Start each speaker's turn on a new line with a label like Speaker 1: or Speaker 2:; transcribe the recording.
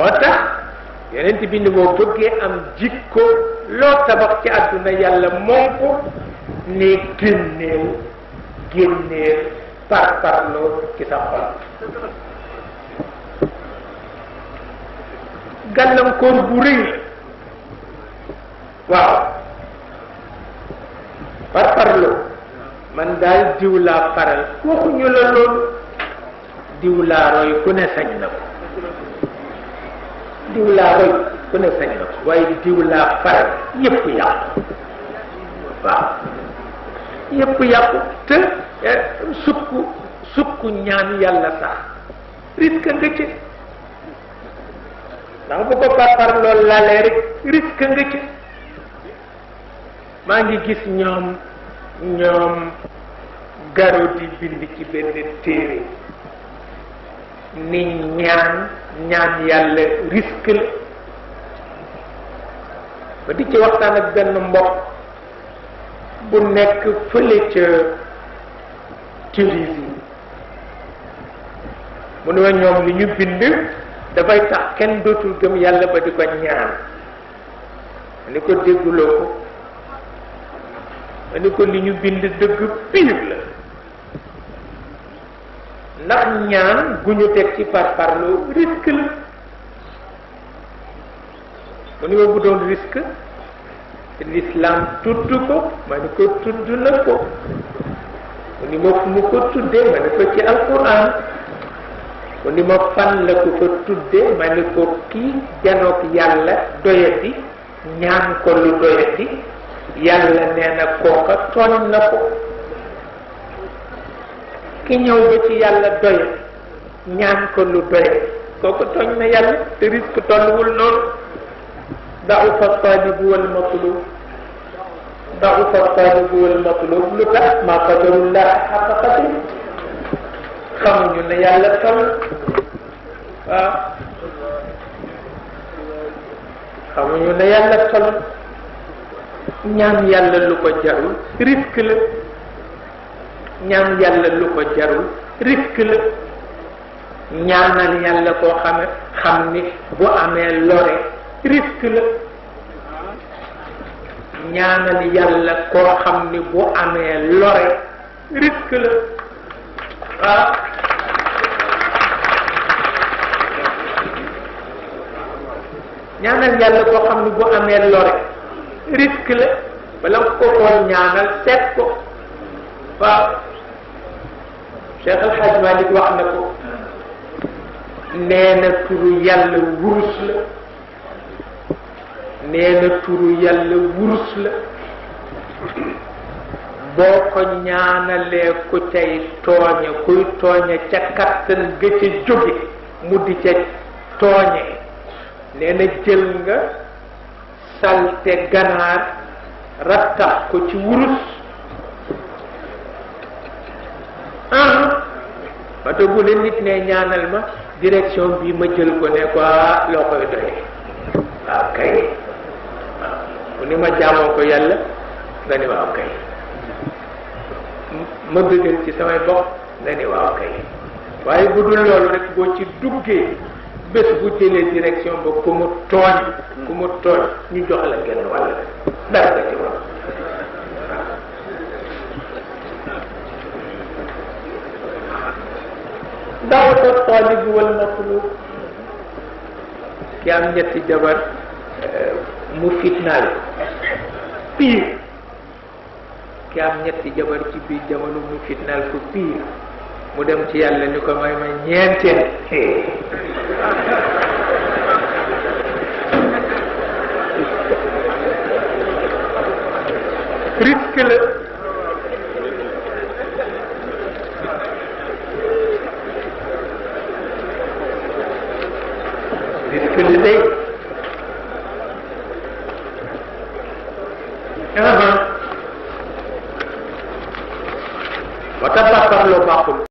Speaker 1: moo tax yonent bi ni boo bëggee am jikko loo tabax ci àdduna yàlla moom ko ne génneel parloo ci sa xol. gàllankoor bu rëy waaw parloo man daal diw laa faral waxuñu la loolu. diw laa roy ku ne sañ na ko diw laa roy ku ne sañ na ko waaye diw laa faral yëpp yàqu waaw yëpp yàqu te sukk ñaan yàlla sax risque nga ci ndax bu ko par loolu lalee rek risque nga ci maa ngi gis ñoom garo di bind ci benn téere ni ñaan yàlla risque la ba di ci waxtaan ak benn mbokk bu nekk fële ca Tunisie mu ne ma ñoom li ñu bind dafay tax kenn dootul gëm yàlla ba di ko ñaan ma ni ko dégguloo ko ma ni ko li ñu bind dëgg pire la ndax ñaan gu ñu teg ci parloo risque la mu ni ma bu doon risque l'islam tudd ko ma ni ko tudd na ko mu ni ma fu mu ko tuddee ma ni ko ci alquran mu ni ma fan la ko fa tuddee ma ni ko kii janoog yàlla doyati ñaan ko lu doyati yàlla nee na kooka tooñ na ko ki ñëw ba ci yàlla doye ñaan ko lu doye kooku tooñ na yàlla te risque tolluwul noonu da'ufa talibu wal matlub lu tax ma qadarullah haqqa qadri xamuñu ne yàlla toll waaw xamuñu ne yàlla toll ñaan yàlla lu ko jarul risque la ñaan yàlla lu ko jarul risque la ñaanal yàlla koo xam ni bu amee lore risque la ñaanal yàlla koo xam ni bu amee lore risque la waaw ñaanal yàlla koo xam ni bu amee lore risque la bala nga ko koo ñaanal seet ko waaw Cheikh El Hadj Malick wax na ko nee na turu yàlla wurus la nee na turu yàlla wurus la boo ko ñaanalee ku cay tooñe kuy tooñe ca kattan ga ca jóge mu di ca tooñe nee na jël nga salte ganaar rattax ko ci wurus bato bu leen nit ne ñaanal ma direction bi ma jël ko ne ko loo koy doyee waaw kay waaw mu ni ma jaamoo ko yàlla nga ni waaw kay ma bëggal ci samay bopp nga ni waaw kay waaye bu dul loolu rek boo ci duggee bés bu jëlee direction ba ku mu tooñ ñu jox la genn wàll dara nga ci wax da'ufa talib wal matlub ki am ñetti jabar mu fitnaal pire ki am ñetti jabar ci biir jamono mu fitnaal ko pire mu dem ci yàlla ni ko may ma ñeenteel risque la risque la day